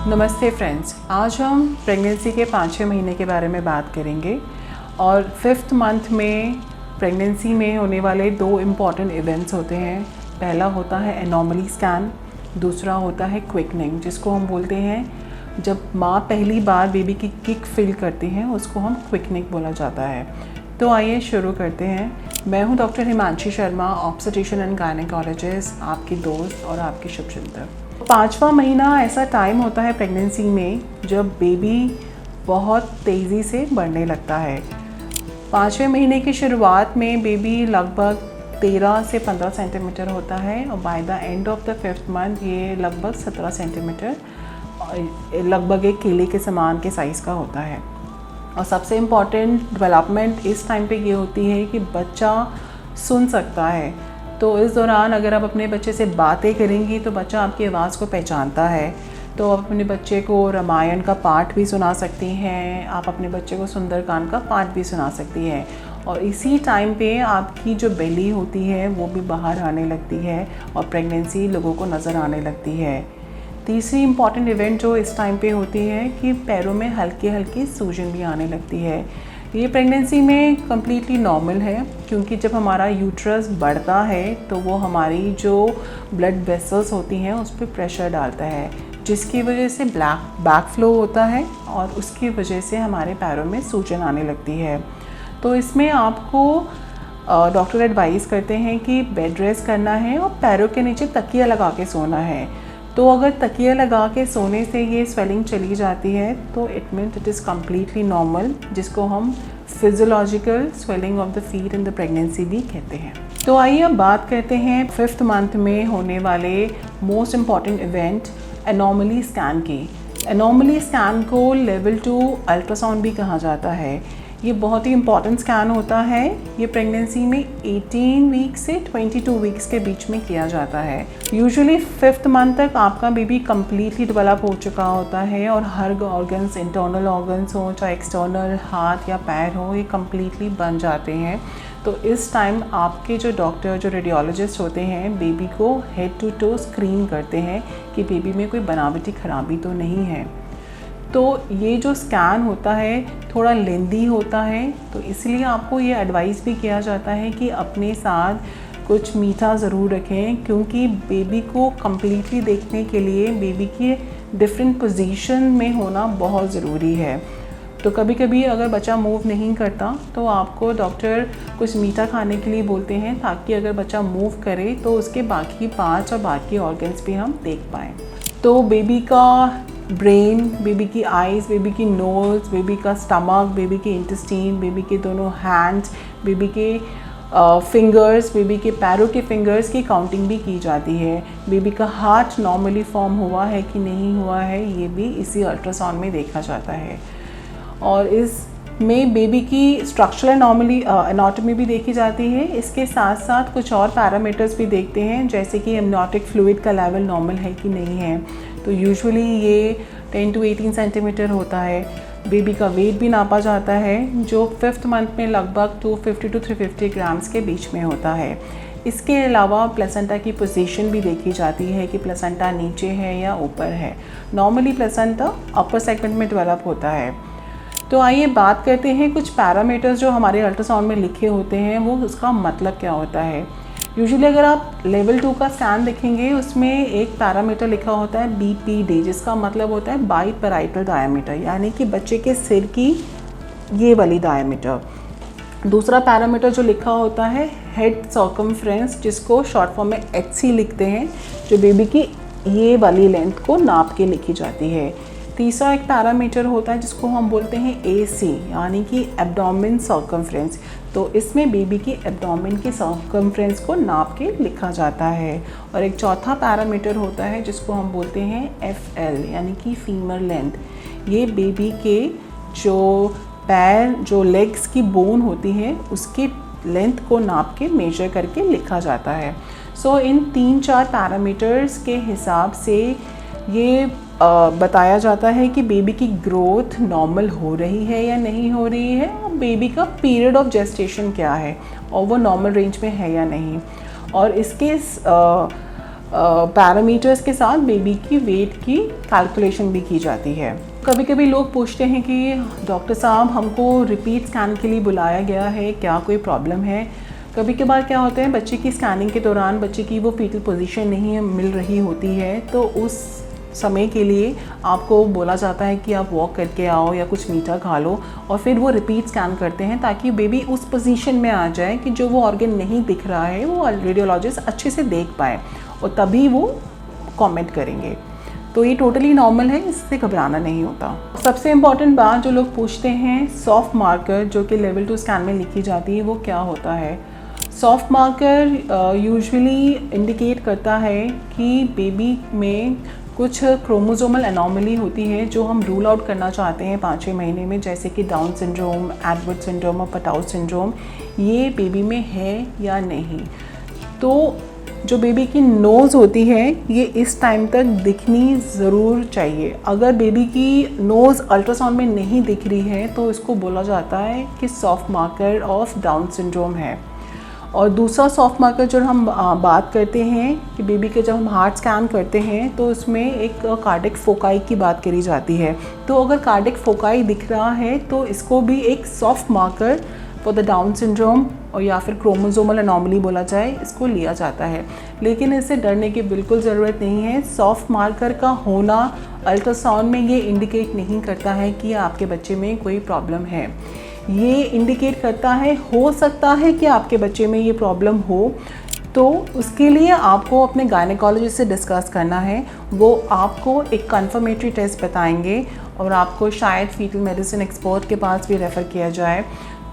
नमस्ते फ्रेंड्स, आज हम प्रेगनेंसी के 5-6 महीने के बारे में बात करेंगे और 5th मंथ में प्रेगनेंसी में होने वाले 2 इम्पॉर्टेंट इवेंट्स होते हैं। पहला होता है एनॉमली स्कैन, दूसरा होता है क्विकनिंग, जिसको हम बोलते हैं जब माँ पहली बार बेबी की किक फील करती हैं उसको हम क्विकनिंग बोला जाता है। तो आइए शुरू करते हैं। मैं हूँ doctor Himanshi Sharma, obstetrician and gynaecologist, आपकी दोस्त और आपकी शुभचिंतक। 5वां महीना ऐसा टाइम होता है प्रेगनेंसी में जब बेबी बहुत तेज़ी से बढ़ने लगता है। 5वें महीने की शुरुआत में बेबी लगभग 13 से 15 सेंटीमीटर होता है और bye the end of the 5th month ये लगभग 17 सेंटीमीटर, लगभग एक केले के समान के साइज़ का होता है। और सबसे इम्पॉर्टेंट डेवलपमेंट इस टाइम पे ये होती है कि बच्चा सुन सकता है। तो इस दौरान अगर आप अपने बच्चे से बातें करेंगी तो बच्चा आपकी आवाज़ को पहचानता है। तो आप अपने बच्चे को रामायण का पाठ भी सुना सकती हैं, आप अपने बच्चे को सुंदरकांड का पाठ भी सुना सकती हैं। और इसी टाइम पे आपकी जो बेली होती है वो भी बाहर आने लगती है और प्रेगनेंसी लोगों को नज़र आने लगती है। तीसरी इम्पॉर्टेंट इवेंट जो इस टाइम पे होती है कि पैरों में हल्की हल्की सूजन भी आने लगती है। ये प्रेगनेंसी में कम्प्लीटली नॉर्मल है, क्योंकि जब हमारा यूट्रस बढ़ता है तो वो हमारी जो ब्लड वेसल्स होती हैं उस पर प्रेशर डालता है, जिसकी वजह से बैक फ्लो होता है और उसकी वजह से हमारे पैरों में सूजन आने लगती है। तो इसमें आपको डॉक्टर एडवाइस करते हैं कि बेड रेस्ट करना है और पैरों के नीचे तकिया लगा के सोना है। तो अगर तकिया लगा के सोने से ये स्वेलिंग चली जाती है तो it means it is completely normal, जिसको हम physiological swelling of the feet in the pregnancy भी कहते हैं। तो आइए अब बात करते हैं 5th मंथ में होने वाले most important event anomaly scan की। एनॉमली स्कैन को लेवल 2 अल्ट्रासाउंड भी कहा जाता है। ये बहुत ही इम्पॉर्टेंट स्कैन होता है। ये प्रेगनेंसी में 18 वीक्स से 22 वीक्स के बीच में किया जाता है। यूजुअली 5th मंथ तक आपका बेबी कम्प्लीटली डेवलप हो चुका होता है और हर ऑर्गन्स, इंटरनल ऑर्गन्स हो चाहे एक्सटर्नल हाथ या पैर हो, ये कम्प्लीटली बन जाते हैं। तो इस टाइम आपके जो डॉक्टर, जो रेडियोलॉजिस्ट होते हैं, बेबी को हेड टू टो स्क्रीन करते हैं कि बेबी में कोई बनावटी खराबी तो नहीं है। तो ये जो स्कैन होता है थोड़ा लेंदी होता है, तो इसलिए आपको ये एडवाइस भी किया जाता है कि अपने साथ कुछ मीठा ज़रूर रखें, क्योंकि बेबी को कम्प्लीटली देखने के लिए बेबी के डिफरेंट पोजीशन में होना बहुत ज़रूरी है। तो कभी कभी अगर बच्चा मूव नहीं करता तो आपको डॉक्टर कुछ मीठा खाने के लिए बोलते हैं, ताकि अगर बच्चा मूव करे तो उसके बाकी पार्ट्स और बाकी ऑर्गन्स भी हम देख पाएँ। तो बेबी का ब्रेन, बेबी की आइज़, बेबी की नोज़, बेबी का स्टमक, बेबी के इंटेस्टाइन, बेबी के दोनों हैंड्स, बेबी के फिंगर्स, बेबी के पैरों के फिंगर्स की काउंटिंग भी की जाती है। बेबी का हार्ट नॉर्मली फॉर्म हुआ है कि नहीं हुआ है, ये भी इसी अल्ट्रासाउंड में देखा जाता है। और इसमें बेबी की स्ट्रक्चरल एनाटॉमी भी देखी जाती है। इसके साथ साथ कुछ और पैरामीटर्स भी देखते हैं, जैसे कि एमनियोटिक फ्लूइड का लेवल नॉर्मल है कि नहीं है। तो यूजुअली ये 10 to 18 सेंटीमीटर होता है। बेबी का वेट भी नापा जाता है, जो 5th मंथ में लगभग 250 to 350 ग्राम्स के बीच में होता है। इसके अलावा प्लेसेंटा की पोजीशन भी देखी जाती है कि प्लेसेंटा नीचे है या ऊपर है। नॉर्मली प्लेसेंटा अपर सेगमेंट में डेवलप होता है। तो आइए बात करते हैं कुछ पैरामीटर्स जो हमारे अल्ट्रासाउंड में लिखे होते हैं, वो उसका मतलब क्या होता है। यूजुअली अगर आप लेवल 2 का स्कैन देखेंगे, उसमें एक पैरामीटर लिखा होता है BPD, जिसका मतलब होता है बाई पैराइटल डायमीटर, यानी कि बच्चे के सिर की ये वाली डायमीटर। दूसरा पैरामीटर जो लिखा होता है हेड सर्कमफ्रेंस, जिसको शॉर्ट फॉर्म में HC लिखते हैं, जो बेबी की ये वाली लेंथ को नाप के लिखी जाती है। तीसरा एक पैरामीटर होता है जिसको हम बोलते हैं AC, यानी कि एब्डोमेन सर्कमफ्रेंस। तो इसमें बेबी की एब्डोमेन की सर्कमफ्रेंस को नाप के लिखा जाता है। और एक चौथा पैरामीटर होता है जिसको हम बोलते हैं FL, यानी कि फीमर लेंथ। ये बेबी के जो पैर, जो लेग्स की बोन होती है, उसकी लेंथ को नाप के मेजर करके लिखा जाता है। सो इन 3-4 पैरामीटर्स के हिसाब से ये बताया जाता है कि बेबी की ग्रोथ नॉर्मल हो रही है या नहीं हो रही है, और बेबी का पीरियड ऑफ जेस्टेशन क्या है और वो नॉर्मल रेंज में है या नहीं। और इसके पैरामीटर्स के साथ बेबी की वेट की कैलकुलेशन भी की जाती है। कभी कभी लोग पूछते हैं कि डॉक्टर साहब हमको रिपीट स्कैन के लिए बुलाया गया है, क्या कोई प्रॉब्लम है? कभी कभार क्या होता है, बच्चे की स्कैनिंग के दौरान बच्चे की वो फीटल पोजीशन नहीं मिल रही होती है, तो उस समय के लिए आपको बोला जाता है कि आप वॉक करके आओ या कुछ मीठा खा लो, और फिर वो रिपीट स्कैन करते हैं ताकि बेबी उस पोजीशन में आ जाए कि जो वो ऑर्गन नहीं दिख रहा है वो रेडियोलॉजिस्ट अच्छे से देख पाए, और तभी वो कमेंट करेंगे। तो ये टोटली नॉर्मल है, इससे घबराना नहीं होता। सबसे इम्पॉर्टेंट बात जो लोग पूछते हैं, सॉफ्ट मार्कर जो कि लेवल 2 स्कैन में लिखी जाती है, वो क्या होता है? सॉफ्ट मार्कर यूजुअली इंडिकेट करता है कि बेबी में कुछ क्रोमोसोमल एनॉमली होती है जो हम रूल आउट करना चाहते हैं 5-6 महीने में, जैसे कि डाउन सिंड्रोम, एडवर्ड सिंड्रोम और पटाउ सिंड्रोम, ये बेबी में है या नहीं। तो जो बेबी की नोज़ होती है ये इस टाइम तक दिखनी ज़रूर चाहिए। अगर बेबी की नोज़ अल्ट्रासाउंड में नहीं दिख रही है तो इसको बोला जाता है कि soft marker of down syndrome है। और दूसरा सॉफ्ट मार्कर जो हम बात करते हैं कि बेबी के जब हम हार्ट स्कैन करते हैं तो उसमें एक कार्डिक फोकाई की बात करी जाती है। तो अगर कार्डिक फोकाई दिख रहा है तो इसको भी एक soft marker for the down syndrome और या फिर क्रोमोसोमल एनॉमली बोला जाए, इसको लिया जाता है। लेकिन इससे डरने की बिल्कुल ज़रूरत नहीं है। सॉफ्ट मार्कर का होना अल्ट्रासाउंड में ये इंडिकेट नहीं करता है कि आपके बच्चे में कोई प्रॉब्लम है। ये इंडिकेट करता है, हो सकता है कि आपके बच्चे में ये प्रॉब्लम हो, तो उसके लिए आपको अपने गायनेकोलॉजिस्ट से डिस्कस करना है। वो आपको एक कन्फर्मेटरी टेस्ट बताएंगे और आपको शायद फीटल मेडिसिन एक्सपर्ट के पास भी रेफ़र किया जाए।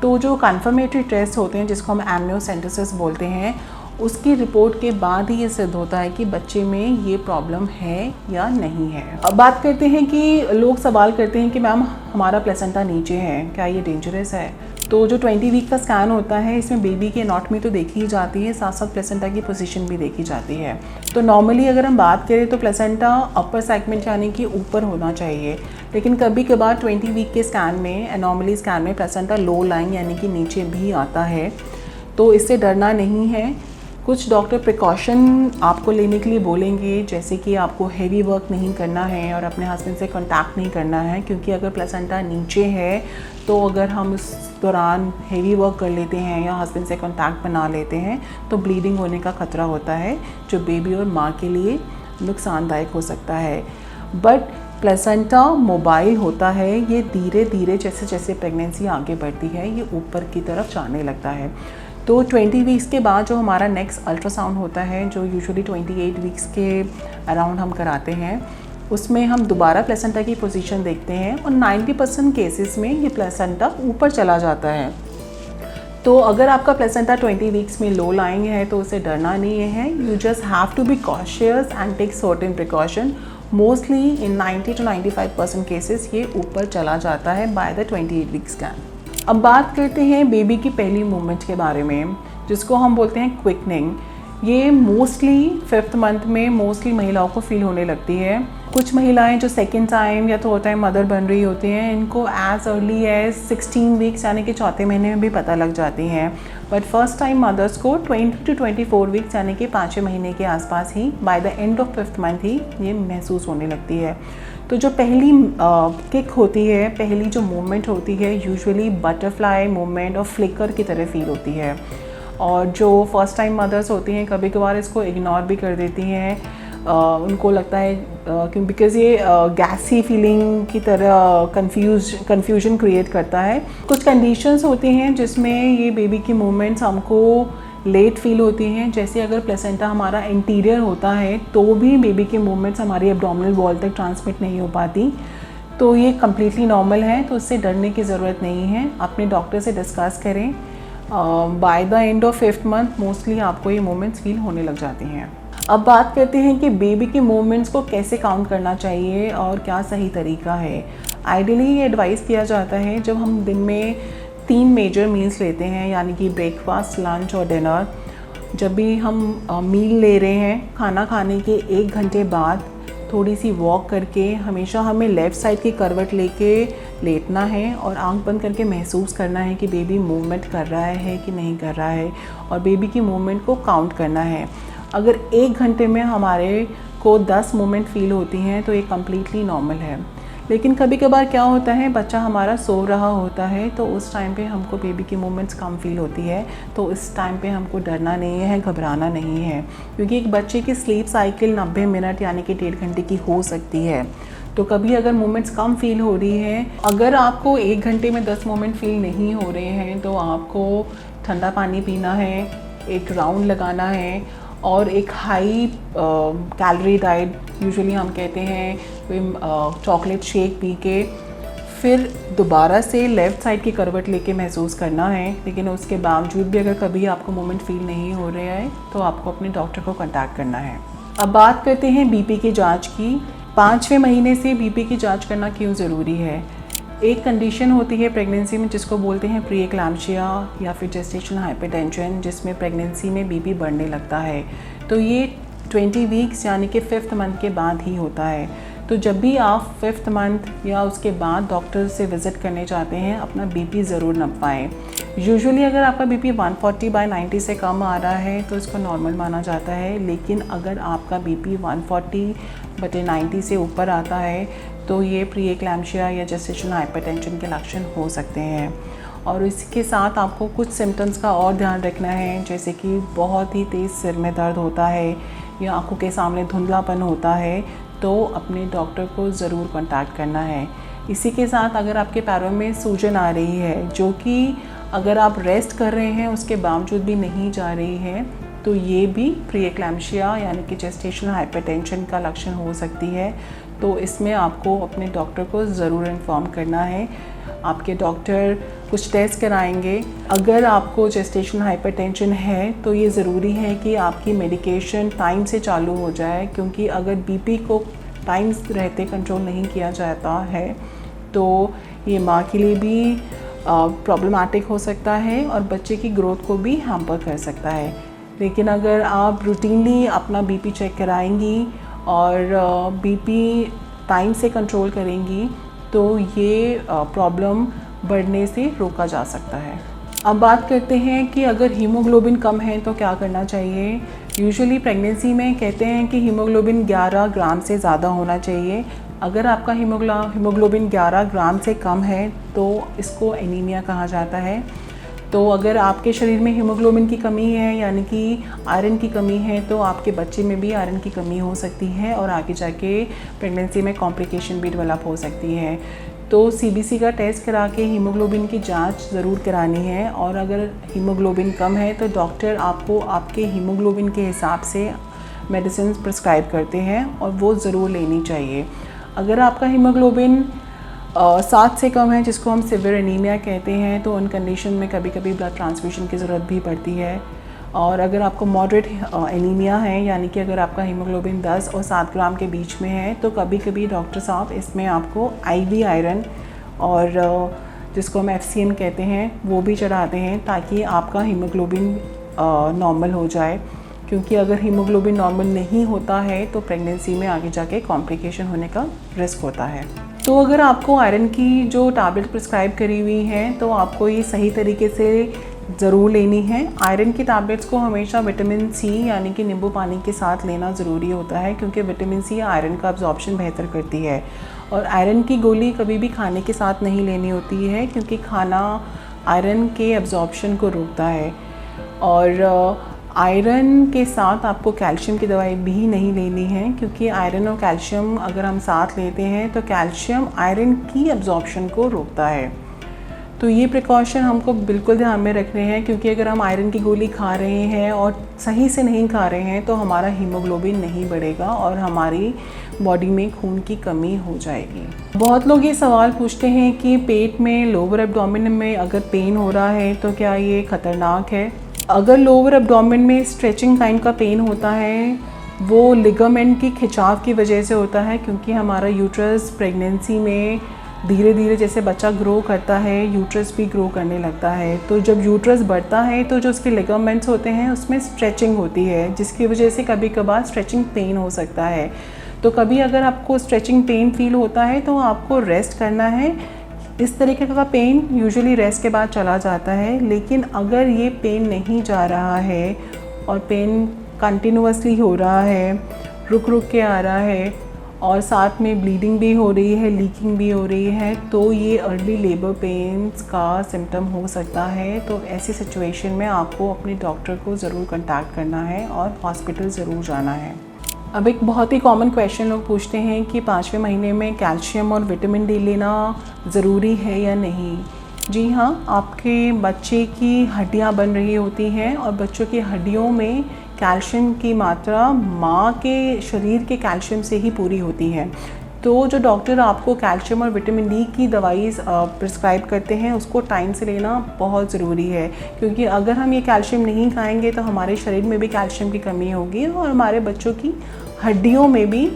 तो जो कन्फर्मेटरी टेस्ट होते हैं जिसको हम एमनियोसेंटेसिस बोलते हैं, उसकी रिपोर्ट के बाद ही ये सिद्ध होता है कि बच्चे में ये प्रॉब्लम है या नहीं है। अब बात करते हैं कि लोग सवाल करते हैं कि मैम हमारा प्लेसेंटा नीचे है, क्या ये डेंजरस है? तो जो 20 वीक का स्कैन होता है इसमें बेबी की एनाटॉमी तो देखी ही जाती है, साथ साथ प्लेसेंटा की पोजीशन भी देखी जाती है। तो नॉर्मली अगर हम बात करें तो प्लेसेंटा अपर सेगमेंट यानी कि ऊपर होना चाहिए, लेकिन कभी कभार 20 वीक के स्कैन में, एनॉमली स्कैन में प्लेसेंटा लो लाइंग यानी कि नीचे भी आता है। तो इससे डरना नहीं है। कुछ डॉक्टर प्रिकॉशन आपको लेने के लिए बोलेंगे, जैसे कि आपको हेवी वर्क नहीं करना है और अपने हस्बैंड से कांटेक्ट नहीं करना है, क्योंकि अगर प्लेसेंटा नीचे है तो अगर हम उस दौरान हेवी वर्क कर लेते हैं या हस्बैंड से कांटेक्ट बना लेते हैं तो ब्लीडिंग होने का खतरा होता है, जो बेबी और माँ के लिए नुकसानदायक हो सकता है। बट प्लेसेंटा मोबाइल होता है, ये धीरे धीरे जैसे जैसे प्रेगनेंसी आगे बढ़ती है ये ऊपर की तरफ जाने लगता है। तो 20 वीक्स के बाद जो हमारा नेक्स्ट अल्ट्रासाउंड होता है, जो यूजुअली 28 वीक्स के अराउंड हम कराते हैं, उसमें हम दोबारा प्लेसेंटा की पोजीशन देखते हैं और 90% केसेस में ये प्लेसेंटा ऊपर चला जाता है। तो अगर आपका प्लेसेंटा 20 वीक्स में लो लाइंग है तो उसे डरना नहीं है। You just have to be cautious and take certain precaution. Mostly in 90 to 95% cases ये ऊपर चला जाता है बाय द 28 वीक स्कैन। अब बात करते हैं बेबी की पहली मूवमेंट के बारे में, जिसको हम बोलते हैं क्विकनिंग। ये मोस्टली 5th मंथ में मोस्टली महिलाओं को फील होने लगती है। कुछ महिलाएं जो सेकेंड टाइम या थर्ड टाइम मदर बन रही होती हैं, इनको एज अर्ली एज 16 वीक्स यानी कि चौथे महीने में भी पता लग जाती हैं। बट फर्स्ट टाइम मदर्स को 20 to 24 वीक्स यानी कि 5वें महीने के आसपास ही, by the end of 5th month ही ये महसूस होने लगती है। तो जो पहली किक होती है, पहली जो मूवमेंट होती है, यूजुअली बटरफ्लाई मूवमेंट और फ्लिकर की तरह फील होती है। और जो फर्स्ट टाइम मदर्स होती हैं कभी कभार इसको इग्नोर भी कर देती हैं। उनको लगता है क्यों, बिकॉज़ ये गैसी फीलिंग की तरह कन्फ्यूजन क्रिएट करता है। कुछ कंडीशंस होती हैं जिसमें ये बेबी की मूवमेंट्स हमको लेट फील होती हैं, जैसे अगर प्लेसेंटा हमारा इंटीरियर होता है तो भी बेबी की मूवमेंट्स हमारी एब्डोमिनल वॉल तक ट्रांसमिट नहीं हो पाती। तो ये कम्प्लीटली नॉर्मल है, तो इससे डरने की ज़रूरत नहीं है। अपने डॉक्टर से डिस्कस करें। Bye the end of 5th month mostly आपको ये मूवमेंट्स फील होने लग जाती हैं। अब बात करते हैं कि बेबी के मूवमेंट्स को कैसे काउंट करना चाहिए और क्या सही तरीका है। आइडियली ये एडवाइस किया जाता है जब हम दिन में 3 मेजर मील्स लेते हैं, यानी कि ब्रेकफास्ट, लंच और डिनर। जब भी हम मील ले रहे हैं, खाना खाने के 1 घंटे बाद थोड़ी सी वॉक करके हमेशा हमें लेफ़्ट साइड की करवट लेके लेटना है और आंख बंद करके महसूस करना है कि बेबी मूवमेंट कर रहा है कि नहीं कर रहा है, और बेबी की मूवमेंट को काउंट करना है। अगर 1 घंटे में हमारे को 10 मोमेंट फील होती हैं तो ये कम्प्लीटली नॉर्मल है। लेकिन कभी कभार क्या होता है, बच्चा हमारा सो रहा होता है तो उस टाइम पे हमको बेबी की मूवमेंट्स कम फील होती है, तो इस टाइम पे हमको डरना नहीं है, घबराना नहीं है, क्योंकि एक बच्चे की स्लीप साइकिल 90 मिनट यानी कि 1.5 घंटे की हो सकती है। तो कभी अगर मोमेंट्स कम फील हो रही है, अगर आपको 1 घंटे में 10 मोमेंट फील नहीं हो रहे हैं तो आपको ठंडा पानी पीना है, एक राउंड लगाना है और एक हाई कैलोरी डाइट, यूजुअली हम कहते हैं चॉकलेट शेक पी के फिर दोबारा से लेफ़्ट साइड की करवट लेके महसूस करना है। लेकिन उसके बावजूद भी अगर कभी आपको मोमेंट फील नहीं हो रहा है तो आपको अपने डॉक्टर को कांटेक्ट करना है। अब बात करते हैं बीपी की जांच की। 5वें महीने से बीपी की जांच करना क्यों ज़रूरी है? एक कंडीशन होती है प्रेगनेंसी में जिसको बोलते हैं प्री एक्लैम्प्सिया या फिर जेस्टेशनल हाइपरटेंशन, जिसमें प्रेगनेंसी में बीपी बढ़ने लगता है। तो ये 20 वीक्स यानी कि 5th मंथ के बाद ही होता है। तो जब भी आप 5th मंथ या उसके बाद डॉक्टर से विज़िट करने जाते हैं, अपना बीपी ज़रूर नपाएं। यूजुअली अगर आपका बीपी 140/90 से कम आ रहा है तो इसको नॉर्मल माना जाता है, लेकिन अगर आपका बीपी 140/90 से ऊपर आता है तो ये प्री एक्लैम्प्सिया या जेस्टेशनल हाइपरटेंशन के लक्षण हो सकते हैं। और इसके साथ आपको कुछ सिम्टम्स का और ध्यान रखना है, जैसे कि बहुत ही तेज़ सिर में दर्द होता है या आंखों के सामने धुंधलापन होता है, तो अपने डॉक्टर को ज़रूर कांटेक्ट करना है। इसी के साथ अगर आपके पैरों में सूजन आ रही है, जो कि अगर आप रेस्ट कर रहे हैं उसके बावजूद भी नहीं जा रही है, तो ये भी प्री एक्लैम्प्सिया यानी कि जेस्टेशनल हाइपरटेंशन का लक्षण हो सकती है। तो इसमें आपको अपने डॉक्टर को ज़रूर इन्फॉर्म करना है। आपके डॉक्टर कुछ टेस्ट कराएंगे। अगर आपको जेस्टेशनल हाइपरटेंशन है तो ये ज़रूरी है कि आपकी मेडिकेशन टाइम से चालू हो जाए, क्योंकि अगर बीपी को टाइम रहते कंट्रोल नहीं किया जाता है तो ये माँ के लिए भी प्रॉब्लमेटिक हो सकता है और बच्चे की ग्रोथ को भी हैम्पर कर सकता है। लेकिन अगर आप रूटीनली अपना बीपी चेक कराएंगी और बीपी टाइम से कंट्रोल करेंगी तो ये प्रॉब्लम बढ़ने से रोका जा सकता है। अब बात करते हैं कि अगर हीमोग्लोबिन कम है तो क्या करना चाहिए। यूजुअली प्रेगनेंसी में कहते हैं कि हीमोग्लोबिन 11 ग्राम से ज़्यादा होना चाहिए। अगर आपका हीमोग्लोबिन 11 ग्राम से कम है तो इसको एनीमिया कहा जाता है। तो अगर आपके शरीर में हीमोग्लोबिन की कमी है यानी कि आयरन की कमी है, तो आपके बच्चे में भी आयरन की कमी हो सकती है और आगे जाके प्रेगनेंसी में कॉम्प्लिकेशन भी डेवलप हो सकती है। तो सीबीसी का टेस्ट करा के हीमोग्लोबिन की जांच ज़रूर करानी है। और अगर हीमोग्लोबिन कम है तो डॉक्टर आपको आपके हीमोग्लोबिन के हिसाब से मेडिसिन प्रिस्क्राइब करते हैं और वो ज़रूर लेनी चाहिए। अगर आपका हीमोग्लोबिन 7 से कम है, जिसको हम सिवियर एनीमिया कहते हैं, तो उन कंडीशन में कभी कभी ब्लड ट्रांसफ्यूजन की ज़रूरत भी पड़ती है। और अगर आपको मॉडरेट एनीमिया है यानी कि अगर आपका हीमोग्लोबिन 10 और 7 ग्राम के बीच में है, तो कभी कभी डॉक्टर साहब इसमें आपको IV आयरन और जिसको हम FCN कहते हैं वो भी चढ़ाते हैं, ताकि आपका हीमोग्लोबिन नॉर्मल हो जाए। क्योंकि अगर हीमोग्लोबिन नॉर्मल नहीं होता है तो प्रेगनेंसी में आगे जाके कॉम्प्लिकेशन होने का रिस्क होता है। तो अगर आपको आयरन की जो टैबलेट प्रिस्क्राइब करी हुई हैं तो आपको ये सही तरीके से ज़रूर लेनी है। आयरन की टैबलेट्स को हमेशा विटामिन C यानी कि नींबू पानी के साथ लेना ज़रूरी होता है, क्योंकि विटामिन C आयरन का अब्जॉर्प्शन बेहतर करती है। और आयरन की गोली कभी भी खाने के साथ नहीं लेनी होती है, क्योंकि खाना आयरन के अब्जॉर्प्शन को रोकता है। और आयरन के साथ आपको कैल्शियम की दवाई भी नहीं लेनी है, क्योंकि आयरन और कैल्शियम अगर हम साथ लेते हैं तो कैल्शियम आयरन की अब्जॉर्प्शन को रोकता है। तो ये प्रिकॉशन हमको बिल्कुल ध्यान में रखने हैं, क्योंकि अगर हम आयरन की गोली खा रहे हैं और सही से नहीं खा रहे हैं तो हमारा हीमोग्लोबिन नहीं बढ़ेगा और हमारी बॉडी में खून की कमी हो जाएगी। बहुत लोग ये सवाल पूछते हैं कि पेट में लोअर एब्डोमेन में अगर पेन हो रहा है तो क्या ये ख़तरनाक है। अगर लोअर एब्डोमेन में स्ट्रेचिंग काइंड का पेन होता है, वो लिगामेंट की खिंचाव की वजह से होता है, क्योंकि हमारा यूट्रस प्रेगनेंसी में धीरे धीरे जैसे बच्चा ग्रो करता है यूट्रस भी ग्रो करने लगता है। तो जब यूट्रस बढ़ता है तो जो उसके लिगामेंट्स होते हैं उसमें स्ट्रेचिंग होती है, जिसकी वजह से कभी कभार स्ट्रेचिंग पेन हो सकता है। तो कभी अगर आपको स्ट्रेचिंग पेन फील होता है तो आपको रेस्ट करना है। इस तरीके का पेन यूजुअली रेस्ट के बाद चला जाता है। लेकिन अगर ये पेन नहीं जा रहा है और पेन कंटिन्यूअसली हो रहा है, रुक रुक के आ रहा है और साथ में ब्लीडिंग भी हो रही है, लीकिंग भी हो रही है, तो ये अर्ली लेबर पेन्स का सिम्टम हो सकता है। तो ऐसी सिचुएशन में आपको अपने डॉक्टर को ज़रूर कांटेक्ट करना है और हॉस्पिटल ज़रूर जाना है। अब एक बहुत ही कॉमन क्वेश्चन लोग पूछते हैं कि 5वें महीने में कैल्शियम और विटामिन डी लेना ज़रूरी है या नहीं। जी हाँ, आपके बच्चे की हड्डियाँ बन रही होती हैं और बच्चों की हड्डियों में कैल्शियम की मात्रा माँ के शरीर के कैल्शियम से ही पूरी होती है। तो जो डॉक्टर आपको कैल्शियम और विटामिन डी की दवाई प्रिस्क्राइब करते हैं उसको टाइम से लेना बहुत ज़रूरी है, क्योंकि अगर हम ये कैल्शियम नहीं खाएंगे तो हमारे शरीर में भी कैल्शियम की कमी होगी और हमारे बच्चों की हड्डियों में भी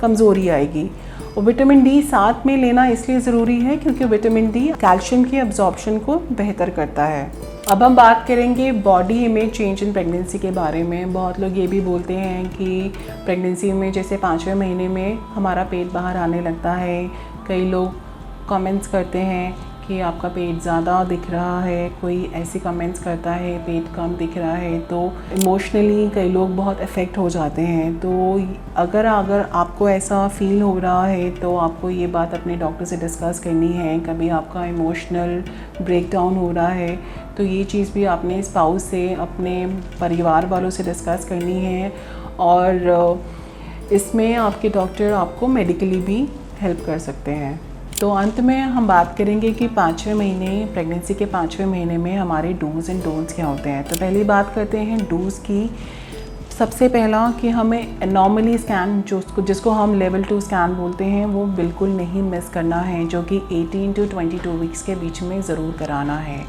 कमज़ोरी आएगी। और विटामिन डी साथ में लेना इसलिए ज़रूरी है क्योंकि विटामिन डी कैल्शियम की अब्जॉर्प्शन को बेहतर करता है। अब हम बात करेंगे body image change in pregnancy के बारे में। बहुत लोग ये भी बोलते हैं कि प्रेगनेंसी में जैसे 5वें महीने में हमारा पेट बाहर आने लगता है। कई लोग कमेंट्स करते हैं कि आपका पेट ज़्यादा दिख रहा है, कोई ऐसी कमेंट्स करता है पेट कम दिख रहा है, तो इमोशनली कई लोग बहुत अफेक्ट हो जाते हैं। तो अगर आपको ऐसा फील हो रहा है तो आपको ये बात अपने डॉक्टर से डिस्कस करनी है। कभी आपका इमोशनल ब्रेकडाउन हो रहा है तो ये चीज़ भी आपने स्पाउस से, अपने परिवार वालों से डिस्कस करनी है और इसमें आपके डॉक्टर आपको मेडिकली भी हेल्प कर सकते हैं। तो अंत में हम बात करेंगे कि 5वें महीने, प्रेगनेंसी के 5वें महीने में हमारे डूज़ एंड डोंट्स क्या होते हैं। तो पहली बात करते हैं डूज़ की। सबसे पहला कि हमें एनॉमली स्कैन जिसको हम लेवल 2 स्कैन बोलते हैं वो बिल्कुल नहीं मिस करना है, जो कि 18 to 22 वीक्स के बीच में ज़रूर कराना है।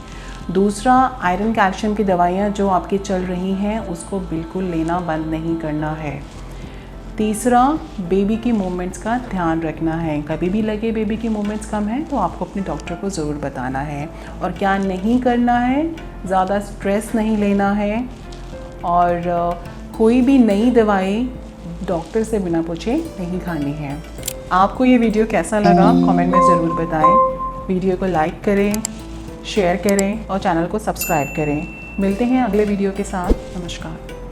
दूसरा, आयरन कैल्शियम की दवाइयाँ जो आपकी चल रही हैं उसको बिल्कुल लेना बंद नहीं करना है। तीसरा, बेबी की मूवमेंट्स का ध्यान रखना है। कभी भी लगे बेबी की मूवमेंट्स कम है तो आपको अपने डॉक्टर को ज़रूर बताना है। और क्या नहीं करना है, ज़्यादा स्ट्रेस नहीं लेना है और कोई भी नई दवाई डॉक्टर से बिना पूछे नहीं खानी है। आपको ये वीडियो कैसा लगा कमेंट में ज़रूर बताएं। वीडियो को लाइक करें, शेयर करें और चैनल को सब्सक्राइब करें। मिलते हैं अगले वीडियो के साथ। नमस्कार।